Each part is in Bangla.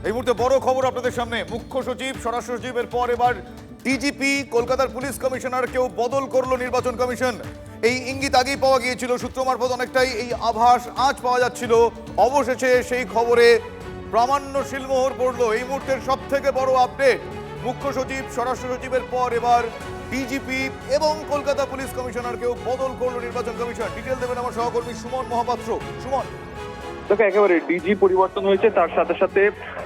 এই মুহূর্তে বড় খবর আপনাদের সামনে। মুখ্য সচিব, স্বরাষ্ট্র সচিবের পর এবার ডিজিপি, কলকাতার পুলিশ কমিশনারকেও বদল করলো নির্বাচন কমিশন। এই ইঙ্গিত আগেই পাওয়া গিয়েছিল, সূত্র মারফত অনেকটাই এই আভাস আজ পাওয়া যাচ্ছিল। অবশেষে সেই খবরে প্রামাণ্য শিলমোহর পড়লো। এই মুহূর্তের সব থেকে বড় আপডেট, মুখ্য সচিব, স্বরাষ্ট্র সচিবের পর এবার ডিজিপি এবং কলকাতা পুলিশ কমিশনারকেও বদল করলো নির্বাচন কমিশন। ডিটেল দেবেন আমার সহকর্মী সুমন মহাপাত্র। সুমন। দেখো, একেবারে ডিজি পরিবর্তন হয়েছে, তার সাথে সাথে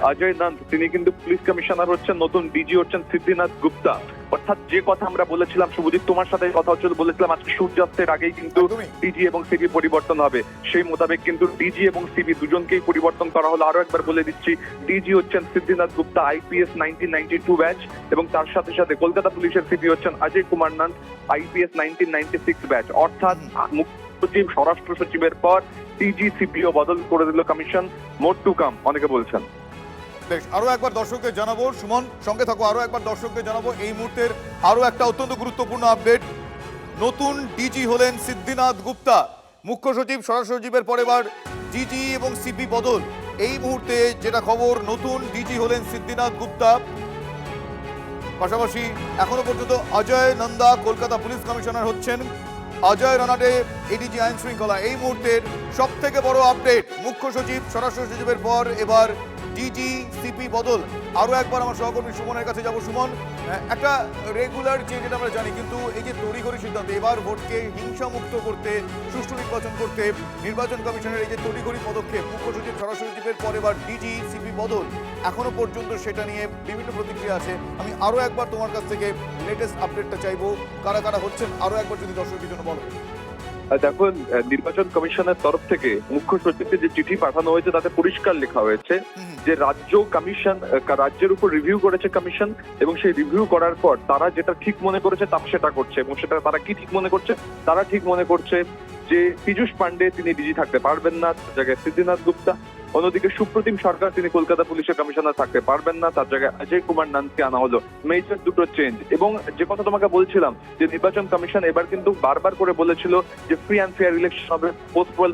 অজয় নান্দ তিনি কিন্তু পুলিশ কমিশনার হচ্ছেন, নতুন ডিজি হচ্ছেন সিদ্ধিনাথ গুপ্তা। অর্থাৎ যে কথা আমরা বলেছিলাম, শুভজিৎ তোমার সাথে কথা হচ্ছিল, বলেছিলাম আজকে সূর্যাস্তের আগেই কিন্তু ডিজি এবং সিপি পরিবর্তন হবে। সেই মোতাবেক কিন্তু ডিজি এবং সিপি দুজনকেই পরিবর্তন করা হলো। আরো একবার বলে দিচ্ছি, ডিজি হচ্ছেন সিদ্ধিনাথ গুপ্তা, আইপিএস 1992 ব্যাচ, এবং তার সাথে সাথে কলকাতা পুলিশের সিপি হচ্ছেন অজয় কুমার নান্দ, আইপিএস 1996 ব্যাচ। অর্থাৎ মুখ্য সচিব, স্বরাষ্ট্র সচিবের পর ডিজি সিপিও বদল করে দিল কমিশন। মোর টু কাম অনেকে বলছেন। বেশ, আরো একবার দর্শকদের জানাবো, সুমন সঙ্গে থাকো, আরো একবার দর্শকদের জানাবো এই মুহূর্তের আরো একটা অত্যন্ত গুরুত্বপূর্ণ আপডেট। নতুন ডিজি হলেন সিদ্ধিনাথ গুপ্তা। মুখ্য সচিব, স্বরাষ্ট্র সচিবের পর এবার ডিজি এবং সিপি বদল। এই মুহূর্তে যেটা খবর, নতুন ডিজি হলেন সিদ্ধিনাথ গুপ্তা। পাশাপাশি এখনো পর্যন্ত অজয় নন্দা কলকাতা পুলিশ কমিশনার হচ্ছেন। অজয় রানাডে এডিজি আইন শৃঙ্খলা। এই মুহূর্তের সব থেকে বড় আপডেট, মুখ্য সচিব, স্বরাষ্ট্র সচিবের পর এবার ডিজি সিপি বদল। আরো একবার আমার সহকর্মী সুমনের কাছে যাব। সুমন, একটা রেগুলার চেঞ্জ যেটা আমরা জানি, কিন্তু এই যে তড়িঘড়ি সিদ্ধান্ত, এবার ভোটকে হিংসা মুক্ত করতে, সুষ্ঠু নির্বাচন করতে নির্বাচন কমিশনের এই যে তড়িঘড়ি পদক্ষেপ, মুখ্য সচিব, স্বরাষ্ট্র সচিবের পর এবার ডিজি সিপি বদল, এখনো পর্যন্ত সেটা নিয়ে বিভিন্ন প্রতিক্রিয়া আছে। আমি আরো একবার তোমার কাছ থেকে লেটেস্ট আপডেটটা চাইবো, কারা কারা হচ্ছেন আরো একবার যদি দর্শকদের জন্য বলো। দেখো, নির্বাচন কমিশনের তরফ থেকে মুখ্য সচিবকে যে চিঠি পাঠানো হয়েছে তাতে পরিষ্কার লেখা হয়েছে যে রাজ্য কমিশন, রাজ্যের উপর রিভিউ করেছে কমিশন, এবং সেই রিভিউ করার পর তারা যেটা ঠিক মনে করেছে তারা সেটা করছে। এবং সেটা তারা কি ঠিক মনে করছে? তারা ঠিক মনে করছে যে পীযূষ পান্ডে তিনি ডিজি থাকতে পারবেন না, তার জায়গায় সিদ্ধিনাথ গুপ্তা। অন্যদিকে সুপ্রতিম সরকার তিনি কলকাতা পুলিশের কমিশনার থাকতে পারবেন না, তার জায়গায় অজয় কুমার নান্দকে আনা হলো। মেজর দুটো চেঞ্জ। এবং যে কথা তোমাকে বলছিলাম যে নির্বাচন কমিশন এবার কিন্তু বারবার করে বলেছিল যে ফ্রি অ্যান্ড ফেয়ার ইলেকশন হবে, পোস্ট পোল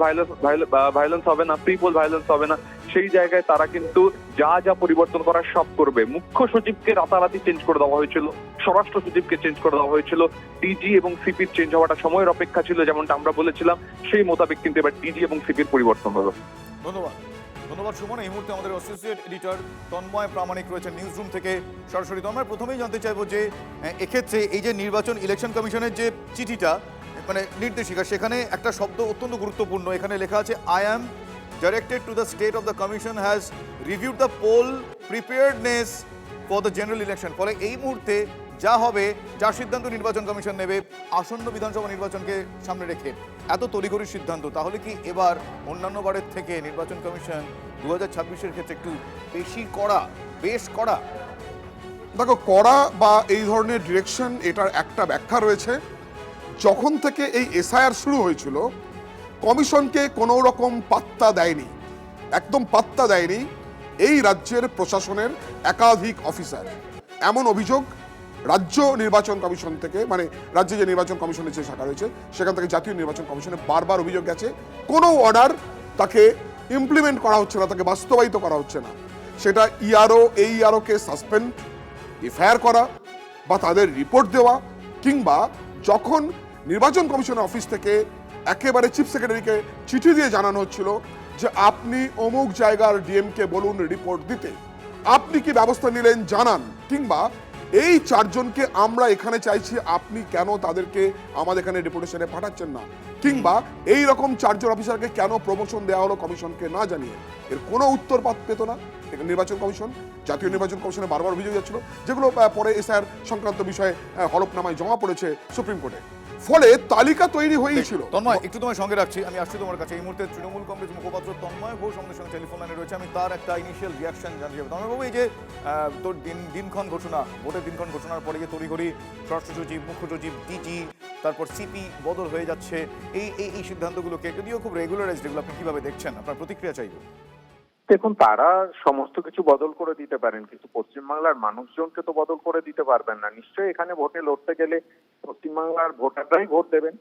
ভায়োলেন্স হবে না, প্রি পোল ভায়োলেন্স হবে না। সেই জায়গায় তারা কিন্তু যা যা পরিবর্তন করার সব করবে। মুখ্য সচিবকে রাতারাতি চেঞ্জ করে দেওয়া হয়েছিল, স্বরাষ্ট্র সচিবকে চেঞ্জ করে দেওয়া হয়েছিল, ডিজি এবং সিপির চেঞ্জ হওয়াটা সময়ের অপেক্ষা ছিল, যেমনটা আমরা বলেছিলাম। সেই মোতাবেক কিন্তু এবার ডিজি এবং সিপির পরিবর্তন হলো। ধন্যবাদ, ধন্যবাদ সুমন। এই মুহূর্তে আমাদের অ্যাসোসিয়েট এডিটর তন্ময় প্রামাণিক রয়েছেন নিউজ রুম থেকে সরাসরি। তন্ময়, প্রথমেই জানতে চাইবো যে এক্ষেত্রে এই যে নির্বাচন ইলেকশন কমিশনের যে চিঠিটা, মানে নির্দেশিকা, সেখানে একটা শব্দ অত্যন্ত গুরুত্বপূর্ণ। এখানে লেখা আছে, I am directed to the state of the commission has reviewed the poll preparedness for the general election। ফলে এই মুহূর্তে যা হবে, যা সিদ্ধান্ত নির্বাচন কমিশন নেবে আসন্ন বিধানসভা নির্বাচনকে সামনে রেখে, এত তড়িঘড়ি সিদ্ধান্ত, তাহলে কি এবার অন্যান্য বারের থেকে নির্বাচন কমিশন 2026-এর ক্ষেত্রে একটু বেশি কড়া, বেশ কড়া? দেখো, কড়া বা এই ধরনের ডিরেকশন, এটার একটা ব্যাখ্যা রয়েছে। যখন থেকে এই এসআইআর শুরু হয়েছিল, কমিশনকে কোনো রকম পাত্তা দেয়নি, একদম পাত্তা দেয়নি এই রাজ্যের প্রশাসনের একাধিক অফিসার। এমন অভিযোগ রাজ্য নির্বাচন কমিশন থেকে, মানে রাজ্যে যে নির্বাচন কমিশনের যে শাখা রয়েছে সেখান থেকে জাতীয় নির্বাচন কমিশনে বারবার অভিযোগ গেছে, কোনো অর্ডার তাকে ইমপ্লিমেন্ট করা হচ্ছে না, তাকে বাস্তবায়িত করা হচ্ছে না। সেটা ইআরও, এই ইআরওকে সাসপেন্ড, এফআইআর করা বা তাদের রিপোর্ট দেওয়া, কিংবা যখন নির্বাচন কমিশনের অফিস থেকে একেবারে চিফ সেক্রেটারিকে চিঠি দিয়ে জানানো হচ্ছিল যে আপনি অমুক জায়গার ডিএমকে বলুন রিপোর্ট দিতে, আপনি কি ব্যবস্থা নিলেন জানান, কিংবা এই চারজনকে আমরা এখানে চাইছি, আপনি কেন তাদেরকে আমাদের এখানে ডেপুটেশনে পাঠাচ্ছেন না, কিংবা এই রকম চারজন অফিসারকে কেন প্রমোশন দেওয়া হলো কমিশনকে না জানিয়ে, এর কোনো উত্তর পেত না নির্বাচন কমিশন। জাতীয় নির্বাচন কমিশনে বারবার অভিযোগ যাচ্ছিল, যেগুলো পরে এসআইআর সংক্রান্ত বিষয়ে হলফনামায় জমা পড়েছে সুপ্রিম কোর্টে। ফলে তালিকা তৈরি হয়েছিল। তন্ময়, একটু তোমার সঙ্গে রাখছি, আমি আসছি তোমার কাছে। এই মুহূর্তে তৃণমূল কংগ্রেস মুখপাত্র তন্ময় ঘোষ আমাদের সঙ্গে টেলিফোন লাইনে রয়েছে। আমি তার একটা ইনিশিয়াল রিয়াকশন জানতে চাইবো। তন্ময় বাবু, এই যে তোর দিনক্ষণ ঘোষণা, ভোটের দিনক্ষণ ঘোষণার পরে যে তড়িঘড়ি স্বরাষ্ট্র সচিব, মুখ্য সচিব, ডিজি, তারপর সিপি বদল হয়ে যাচ্ছে, এই সিদ্ধান্তগুলোকে যদিও খুব রেগুলারাইজড, এগুলো আপনি কিভাবে দেখছেন? আপনার প্রতিক্রিয়া চাইবো। দেখুন, তারা সমস্ত কিছু বদল করে দিতে পারেন, কিন্তু পশ্চিমবাংলার মানুষজনকে তো বদল করে দিতে পারবেন না। নিশ্চয়ই এখানে ভোটে লড়তে গেলে পশ্চিমবাংলার ভোটাররাই ভোট দেবেন।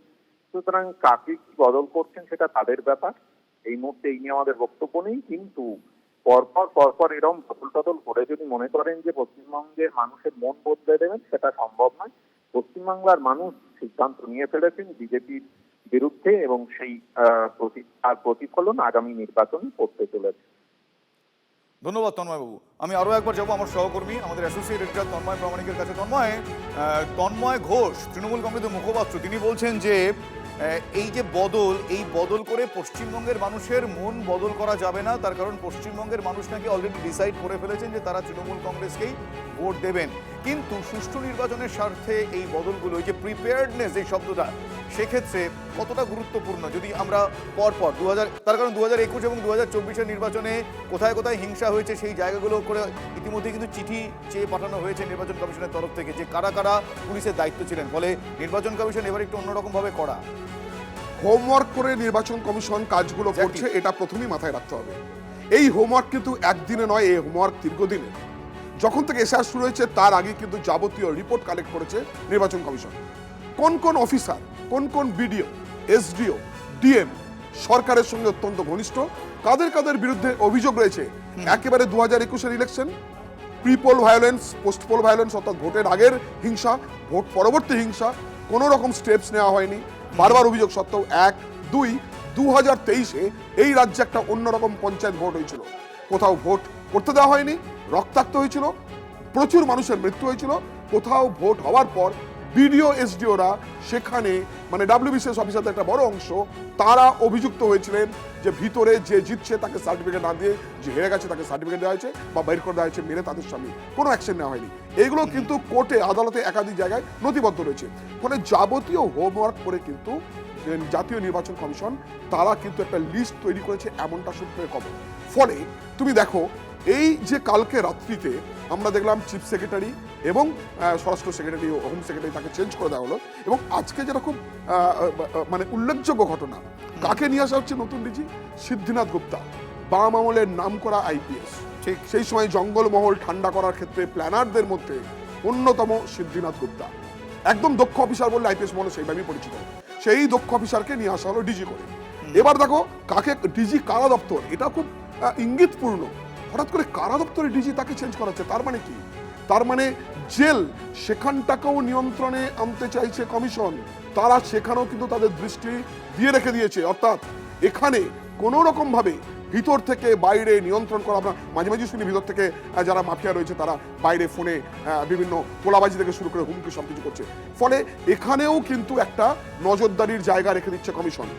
সুতরাং কাকে কি বদল করছেন সেটা তাদের ব্যাপার। এই মুহূর্তে এই নিয়ে আমাদের বক্তব্য নেই, কিন্তু পরপর এরকম বদল টদল করে যদি মনে করেন যে পশ্চিমবঙ্গের মানুষের মন বদলে দেবেন, সেটা সম্ভব নয়। পশ্চিমবাংলার মানুষ সিদ্ধান্ত নিয়ে ফেলেছেন বিজেপির বিরুদ্ধে, এবং সেই তার প্রতিফলন আগামী নির্বাচনে পড়তে চলেছে। ধন্যবাদ তন্ময় বাবু। আমি আরও একবার যাবো আমার সহকর্মী, আমাদের অ্যাসোসিয়েট এডিটর তন্ময় প্রামাণিকের কাছে। তন্ময় ঘোষ, তৃণমূল কংগ্রেসের মুখপাত্র, তিনি বলছেন যে এই যে এই বদল করে পশ্চিমবঙ্গের মানুষের মন বদল করা যাবে না, তার কারণ পশ্চিমবঙ্গের মানুষ নাকি অলরেডি ডিসাইড করে ফেলেছেন যে তারা তৃণমূল কংগ্রেসকেই ভোট দেবেন। কিন্তু সুষ্ঠু নির্বাচনের স্বার্থে এই বদলগুলো, এই যে প্রিপেয়ার্ডনেস এই শব্দটা, সেক্ষেত্রে কতটা গুরুত্বপূর্ণ যদি আমরা পরপর তার কারণ 2021 এবং 2024 নির্বাচনে কোথায় কোথায় হিংসা হয়েছে সেই জায়গাগুলো করে ইতিমধ্যে কিন্তু চিঠি চেয়ে পাঠানো হয়েছে নির্বাচন কমিশনের তরফ থেকে যে কারা কারা পুলিশের দায়িত্ব ছিলেন। ফলে নির্বাচন কমিশন এবার একটু অন্যরকমভাবে করা হোমওয়ার্ক করে নির্বাচন কমিশন কাজগুলো করছে, এটা প্রথমেই মাথায় রাখতে হবে। এই হোমওয়ার্ক কিন্তু একদিনে নয়, এই হোমওয়ার্ক দীর্ঘদিনের। যখন থেকে এসআর শুরু হয়েছে তার আগে কিন্তু যাবতীয় রিপোর্ট কালেক্ট করেছে নির্বাচন কমিশন। কোন কোন অফিসার, কোন কোন বিডিও, এসডিও, ডিএম সরকারের সঙ্গে অত্যন্ত ঘনিষ্ঠ, কাদের কাদের বিরুদ্ধে অভিযোগ রয়েছে। একেবারে 2021 election, pre-poll violence, post-poll violence, অর্থাৎ ভোটের আগের হিংসা, ভোট পরবর্তী হিংসা, কোনো রকম স্টেপস নেওয়া হয়নি, বারবার অভিযোগ সত্ত্বেও। 2023 এই রাজ্যে একটা অন্যরকম পঞ্চায়েত ভোট হয়েছিল, কোথাও ভোট করতে দেওয়া হয়নি, রক্তাক্ত হয়েছিল, প্রচুর মানুষের মৃত্যু হয়েছিল। কোথাও ভোট হওয়ার পর বিডিও এসডিওরা সেখানে, মানে ডাব্লিউবিসিএস অফিসারদের একটা বড় অংশ, তারা অভিযুক্ত হয়েছিলেন যে ভিতরে যে জিতছে তাকে সার্টিফিকেট না দিয়ে যে হেরে গেছে তাকে সার্টিফিকেট দেওয়া হয়েছে বা বের করে দেওয়া হয়েছে, মেরে তাদের সামনে কোনো অ্যাকশন নেওয়া হয়নি। এগুলো কিন্তু কোর্টে, আদালতে একাধিক জায়গায় নথিবদ্ধ রয়েছে। ফলে যাবতীয় হোমওয়ার্ক করে কিন্তু জাতীয় নির্বাচন কমিশন তারা কিন্তু একটা লিস্ট তৈরি করেছে, এমনটা সূত্রের খবর। ফলে তুমি দেখো, এই যে কালকে রাত্রিতে আমরা দেখলাম চিফ সেক্রেটারি এবং স্বরাষ্ট্র সেক্রেটারি ও হোম সেক্রেটারি তাকে চেঞ্জ করে দেওয়া হলো, এবং আজকে যেটা খুব মানে উল্লেখযোগ্য ঘটনা, কাকে নিয়ে আসা হচ্ছে নতুন ডিজি? সিদ্ধিনাথ গুপ্তা, বাম আমলের নাম করা আইপিএস। ঠিক সেই সময় জঙ্গলমহল ঠান্ডা করার ক্ষেত্রে প্ল্যানারদের মধ্যে অন্যতম সিদ্ধিনাথ গুপ্তা, একদম দক্ষ অফিসার বললে আইপিএস মনে সেইভাবেই পরিচিত। সেই দক্ষ অফিসারকে নিয়ে আসা হলো ডিজি করে। এবার দেখো কাকে ডিজি, কারা দপ্তর, এটা খুব ইঙ্গিতপূর্ণ। হঠাৎ করে কারা দপ্তরে ডিজি তাকে চেঞ্জ করাচ্ছে, তার মানে কি? তার মানে জেল, সেখানটাকেও নিয়ন্ত্রণে আনতে চাইছে কমিশন। তারা সেখানেও কিন্তু তাদের দৃষ্টি দিয়ে রেখে দিয়েছে। অর্থাৎ এখানে কোনো রকম ভাবে ভিতর থেকে বাইরে নিয়ন্ত্রণ করা। আমরা মাঝে মাঝে শুনি ভিতর থেকে যারা মাফিয়া রয়েছে তারা বাইরে ফোনে বিভিন্ন তোলাবাজি থেকে শুরু করে হুমকি সবকিছু করছে। ফলে এখানেও কিন্তু একটা নজরদারির জায়গা রেখে দিচ্ছে কমিশন।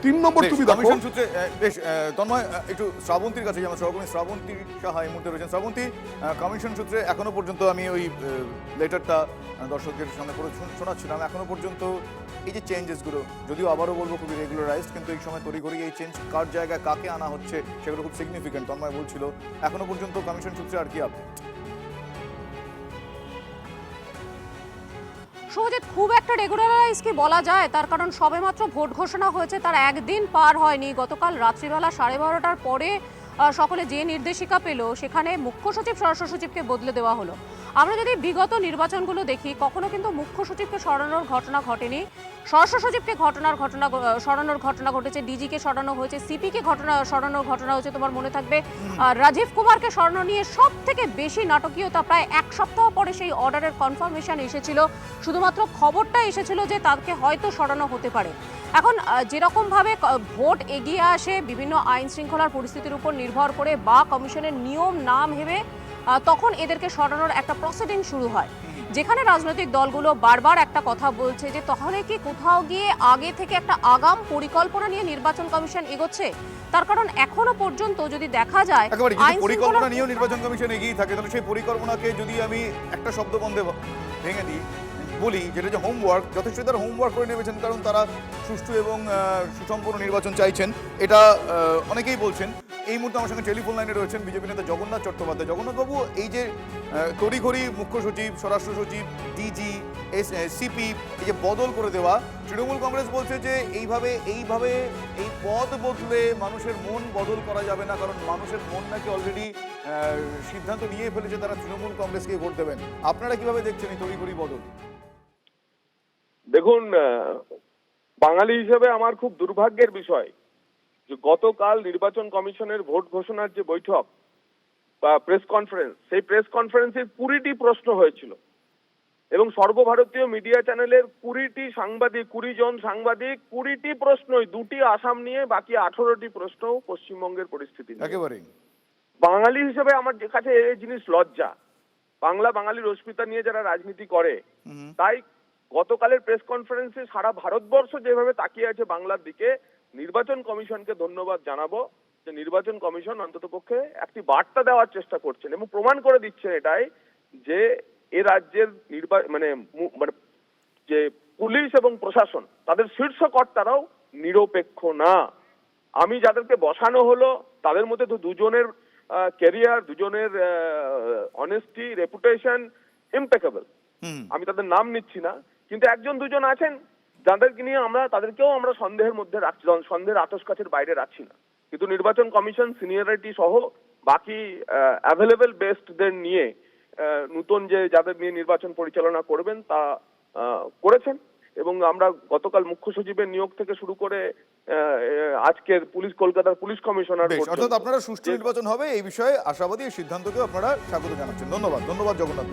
3 নম্বর তুমি দেখো, কমিশন সূত্রে বেশ তন্ময়, একটু শ্রাবন্তীর কাছে আমার সহকর্মী শ্রাবন্তী সাহা এই মুহূর্তে রয়েছেন। শ্রাবন্তী, কমিশন সূত্রে এখনো পর্যন্ত, আমি ওই লেটারটা দর্শকদের সামনে পড়ে শোনাচ্ছিলাম, এখনো পর্যন্ত এই যে চেঞ্জেসগুলো, যদিও আবারও বলবো খুবই রেগুলারাইজড, কিন্তু এই সময় তড়িঘড়ি এই চেঞ্জ কার জায়গায় কাকে আনা হচ্ছে সেগুলো খুব সিগনিফিকেন্ট। তন্ময় বলছিল এখনো পর্যন্ত কমিশন সূত্রে আর কি আপডেট? সহজে খুব একটা রেগুলারাইজ কি বলা যায়, তার কারণ সবেমাত্র ভোট ঘোষণা হয়েছে, তার একদিন পার হয়নি। গতকাল রাত্রিবেলা 12:30টার পরে সকলে যে নির্দেশিকা পেল, সেখানে মুখ্য সচিব স্বরাষ্ট্র সচিবকে বদলে দেওয়া হলো। আমরা যদি বিগত নির্বাচনগুলো দেখি, কখনো কিন্তু মুখ্য সচিবকে সরানোর ঘটনা ঘটেনি, স্বরাষ্ট্র সচিবকে সরানোর ঘটনা ঘটেছে, ডিজিকে সরানো হয়েছে, সিপিকে সরানোর ঘটনা হয়েছে। তোমার মনে থাকবে রাজীব কুমারকে সরানো নিয়ে সব থেকে বেশি নাটকীয়তা, প্রায় 1 সপ্তাহ পরে সেই অর্ডারের কনফার্মেশন এসেছিল, শুধুমাত্র খবরটা এসেছিল যে তাকে হয়তো সরানো হতে পারে। এখন যেরকমভাবে ভোট এগিয়ে আসে বিভিন্ন আইন শৃঙ্খলার পরিস্থিতির উপর নির্ভর করে বা কমিশনের নিয়ম না ভেবে, তখন এদেরকে সরানোর একটা প্রসিডিং শুরু হয়, যেখানে রাজনৈতিক দলগুলো বারবার একটা কথা বলছে যে তাহলে কি কোথাও গিয়ে আগে থেকে একটা আগাম পরিকল্পনা নিয়ে নির্বাচন কমিশন এগোচ্ছে। তার কারণ এখনো পর্যন্ত যদি দেখা যায়, পরিকল্পনা নিয়েও নির্বাচন কমিশন এগিয়ে থাকে, তাহলে সেই পরিকল্পনাকে যদি আমি একটা শব্দবন্ধে ভেঙে দিই, বলি যেটা যে হোমওয়ার্ক, যথেষ্ট তারা হোমওয়ার্ক করে নেমেছেন, কারণ তারা সুষ্ঠু এবং সুসম্পন্ন নির্বাচন চাইছেন, এটা অনেকেই বলছেন। এই মুহূর্তে আমার সঙ্গে টেলিফোন লাইনে রয়েছেন বিজেপি নেতা জগন্নাথ চট্টোপাধ্যায়। জগন্নাথবাবু, এই যে তড়িঘড়ি মুখ্য সচিব, স্বরাষ্ট্র সচিব, ডিজি, সিপি এই যে বদল করে দেওয়া, তৃণমূল কংগ্রেস বলছে যে এইভাবে এই পদ বদলে মানুষের মন বদল করা যাবে না, কারণ মানুষের মন নাকি অলরেডি সিদ্ধান্ত নিয়ে ফেলেছে তারা তৃণমূল কংগ্রেসকে ভোট দেবেন। আপনারা কিভাবে দেখছেন এই তড়িঘড়ি বদল? দেখুন, বাঙালি হিসেবে আমার খুব দুর্ভাগ্যের বিষয় যে গতকাল নির্বাচন কমিশনের ভোট ঘোষণার যে বৈঠক, প্রেস কনফারেন্স, সেই প্রেস কনফারেন্সের 20টি প্রশ্ন হয়েছিল এবং সর্বভারতীয় মিডিয়া চ্যানেলের 20 জন সাংবাদিক 20টি প্রশ্নই, 2টি আসাম নিয়ে, বাকি 18টি প্রশ্ন পশ্চিমবঙ্গের পরিস্থিতি নিয়ে। একেবারেই বাঙালি হিসেবে আমার যে কাছে এই জিনিস লজ্জা, বাঙালির অস্মিতা নিয়ে যারা রাজনীতি করে, তাই গতকালের প্রেস কনফারেন্সে সারা ভারতবর্ষ যেভাবে তাকিয়ে আছে বাংলার দিকে, নির্বাচন কমিশনকে ধন্যবাদ জানাবো যে নির্বাচন কমিশন অন্ততপক্ষে একটি বার্তা দেওয়ার চেষ্টা করছেন এবং প্রমাণ করে দিচ্ছেন এটাই যে এ রাজ্যের মানে যে পুলিশ এবং প্রশাসন, তাদের শীর্ষ কর্তারাও নিরপেক্ষ না। আমি যাদেরকে বসানো হলো তাদের মধ্যে তো দুজনের ক্যারিয়ার, দুজনের অনেস্টি, রেপুটেশন ইম্পেকেবল। আমি তাদের নাম নিচ্ছি না, কিন্তু একজন দুজন আছেন যাদেরকে নিয়ে তাদেরকেও আমরা সন্দেহের মধ্যে রাখছি, সন্দেহের আতশকাছের বাইরে রাখছি না। কিন্তু নির্বাচন কমিশন সিনিয়রিটি সহ বাকি অ্যাভেলেবেল বেস্টদের নিয়ে নতুন যাদের নিয়ে নির্বাচন পরিচালনা করবেন তা করেছেন এবং আমরা গতকাল মুখ্য সচিবের নিয়োগ থেকে শুরু করে আজকের কলকাতার পুলিশ কমিশনার বেশ, পর্যন্ত অর্থাৎ আপনারা সুষ্ঠু নির্বাচন হবে এই বিষয়ে আশাবাদী, এই সিদ্ধান্তকেও আপনারা স্বাগত জানাচ্ছেন। ধন্যবাদ জগন্নাথ।